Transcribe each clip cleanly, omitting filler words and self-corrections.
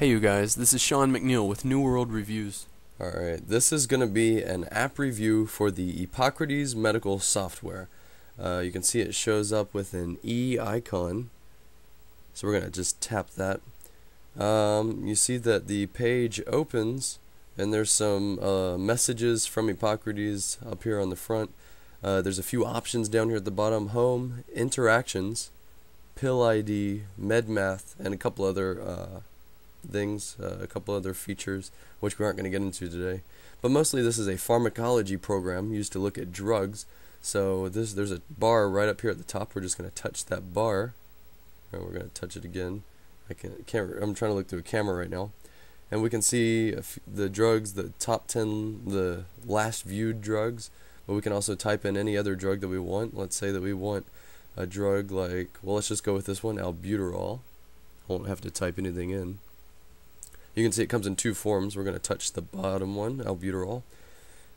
Hey you guys, this is Sean McNeil with New World Reviews. Alright, this is going to be an app review for the Epocrates medical software. You can see it shows up with an E icon, so we're going to just tap that. You see that the page opens, and there's some messages from Epocrates up here on the front. There's a few options down here at the bottom: Home, Interactions, Pill ID, MedMath, and a couple other things, a couple other features, which we aren't going to get into today. But mostly this is a pharmacology program used to look at drugs. So there's a bar right up here at the top. We're just going to touch that bar. And we're going to touch it again. I'm trying to look through a camera right now. And we can see the drugs, the top 10, the last viewed drugs. But we can also type in any other drug that we want. Let's say that we want a drug like, well, let's just go with this one, albuterol. Won't have to type anything in. You can see it comes in two forms. We're going to touch the bottom one, albuterol.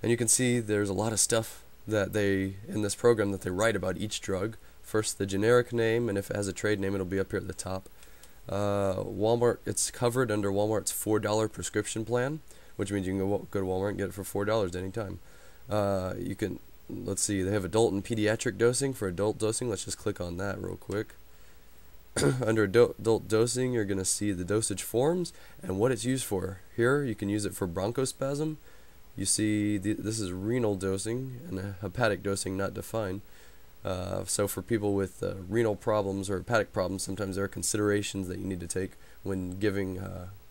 And you can see there's a lot of stuff that in this program that they write about each drug. First, the generic name, and if it has a trade name, it'll be up here at the top. Walmart, it's covered under Walmart's $4 prescription plan, which means you can go to Walmart and get it for $4 at any time. Let's see, they have adult and pediatric dosing. For adult dosing, let's just click on that real quick. Under adult dosing, you're going to see the dosage forms and what it's used for. Here, you can use it for bronchospasm. You see, this is renal dosing, and hepatic dosing not defined. So for people with renal problems or hepatic problems, sometimes there are considerations that you need to take when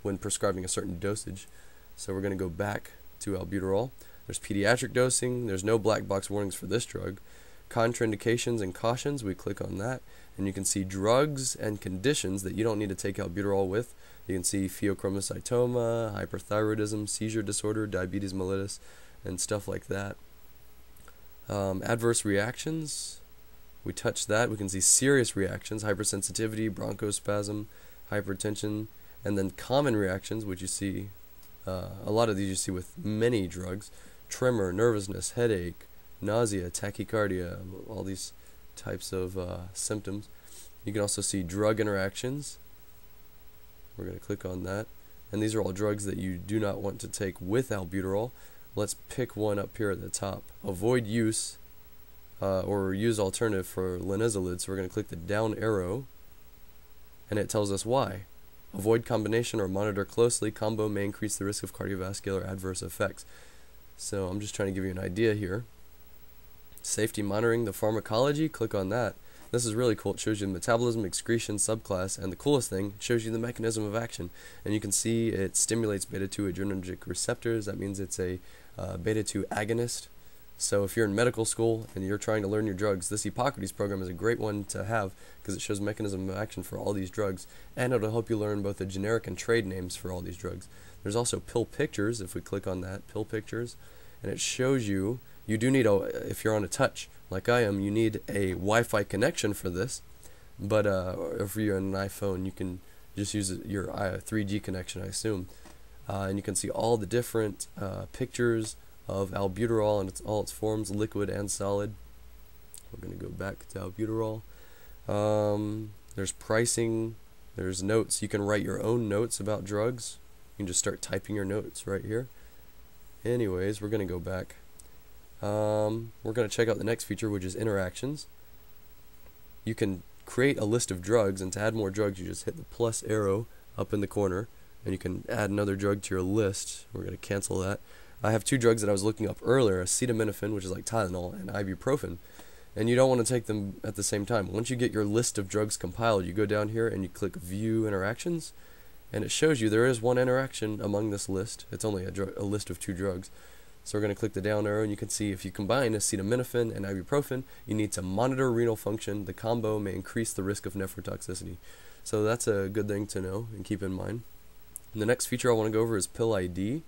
when prescribing a certain dosage. So we're going to go back to albuterol. There's pediatric dosing. There's no black box warnings for this drug. Contraindications and cautions, we click on that, and you can see drugs and conditions that you don't need to take albuterol with. You can see pheochromocytoma, hyperthyroidism, seizure disorder, diabetes mellitus, and stuff like that. Adverse reactions, we touch that. We can see serious reactions: hypersensitivity, bronchospasm, hypertension, and then common reactions, which you see, a lot of these you see with many drugs: tremor, nervousness, headache, nausea, tachycardia, all these types of symptoms. You can also see drug interactions. We're going to click on that. And these are all drugs that you do not want to take with albuterol. Let's pick one up here at the top. Avoid use or use alternative for linezolid. So we're going to click the down arrow, and it tells us why. Avoid combination or monitor closely. Combo may increase the risk of cardiovascular adverse effects. So I'm just trying to give you an idea here. Safety monitoring, the pharmacology, click on that. This is really cool. It shows you the metabolism, excretion, subclass, and the coolest thing, it shows you the mechanism of action. And you can see it stimulates beta-2 adrenergic receptors. That means it's a beta-2 agonist. So if you're in medical school and you're trying to learn your drugs, this Epocrates program is a great one to have because it shows mechanism of action for all these drugs, and it'll help you learn both the generic and trade names for all these drugs. There's also pill pictures. If we click on that, pill pictures, and it shows you. You do need if you're on a touch like I am, you need a Wi-Fi connection for this. But if you're on an iPhone, you can just use your 3G connection, I assume. And you can see all the different pictures of albuterol and all its forms, liquid and solid. We're going to go back to albuterol. There's pricing. There's notes. You can write your own notes about drugs. You can just start typing your notes right here. Anyways, we're going to go back. We're going to check out the next feature, which is interactions. You can create a list of drugs, and to add more drugs, you just hit the plus arrow up in the corner, and you can add another drug to your list. We're going to cancel that. I have two drugs that I was looking up earlier: acetaminophen, which is like Tylenol, and ibuprofen. And you don't want to take them at the same time. Once you get your list of drugs compiled, you go down here and you click View Interactions, and it shows you there is one interaction among this list. It's only a list of two drugs. So we're going to click the down arrow, and you can see if you combine acetaminophen and ibuprofen, you need to monitor renal function. The combo may increase the risk of nephrotoxicity. So that's a good thing to know and keep in mind. And the next feature I want to go over is pill ID.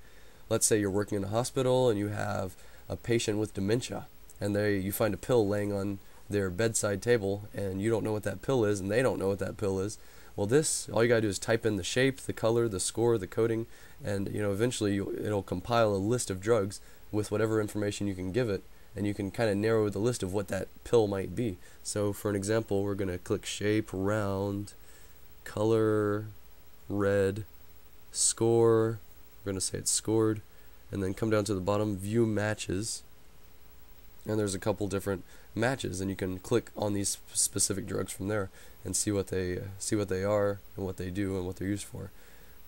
Let's say you're working in a hospital and you have a patient with dementia, and you find a pill laying on their bedside table, and you don't know what that pill is, and they don't know what that pill is. Well, all you gotta do is type in the shape, the color, the score, the coding, and eventually it'll compile a list of drugs with whatever information you can give it, and you can kind of narrow the list of what that pill might be. So for an example, we're gonna click shape, round, color, red, score. We're going to say it's scored. And then come down to the bottom, view matches. And there's a couple different matches, and you can click on these specific drugs from there and see what they are and what they do and what they're used for.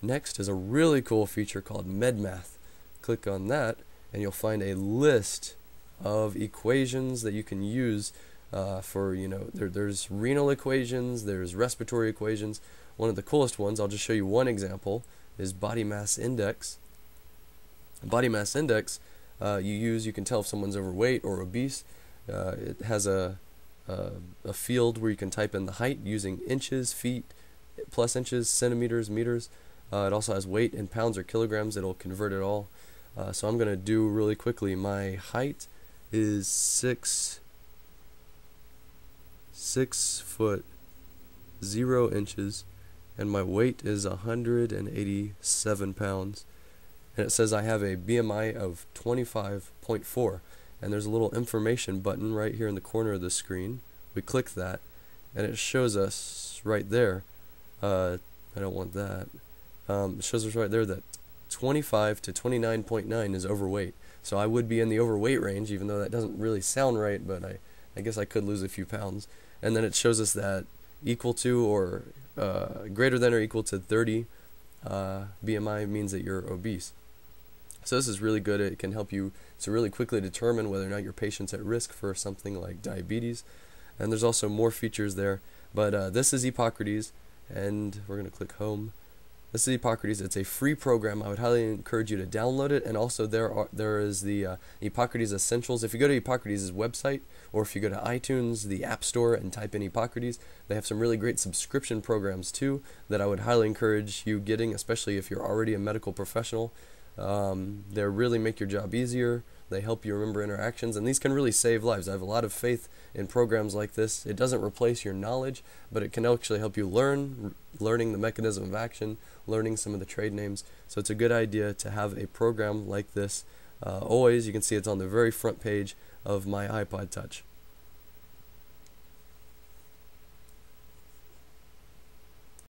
Next is a really cool feature called MedMath. Click on that, and you'll find a list of equations that you can use for, there's renal equations, there's respiratory equations. One of the coolest ones, I'll just show you one example, is body mass index. Body mass index you can tell if someone's overweight or obese. It has a field where you can type in the height using inches, feet, plus inches, centimeters, meters. It also has weight in pounds or kilograms. It'll convert it all. So I'm going to do really quickly. My height is 6 foot 0 inches, and my weight is 187 pounds. And it says I have a BMI of 25.4, and there's a little information button right here in the corner of the screen. We click that, and it shows us right there. I don't want that. It shows us right there that 25 to 29.9 is overweight. So I would be in the overweight range, even though that doesn't really sound right, but I guess I could lose a few pounds. And then it shows us that equal to or greater than or equal to 30 BMI means that you're obese. So this is really good. It can help you to really quickly determine whether or not your patient's at risk for something like diabetes. And there's also more features there. But this is Epocrates, and we're going to click home. This is Epocrates. It's a free program. I would highly encourage you to download it. And also there is the Epocrates Essentials. If you go to Epocrates' website, or if you go to iTunes, the App Store, and type in Epocrates, they have some really great subscription programs too that I would highly encourage you getting, especially if you're already a medical professional. They really make your job easier. They help you remember interactions, and these can really save lives. I have a lot of faith in programs like this. It doesn't replace your knowledge, but it can actually help you learning the mechanism of action, learning some of the trade names. So it's a good idea to have a program like this. Always, you can see it's on the very front page of my iPod Touch.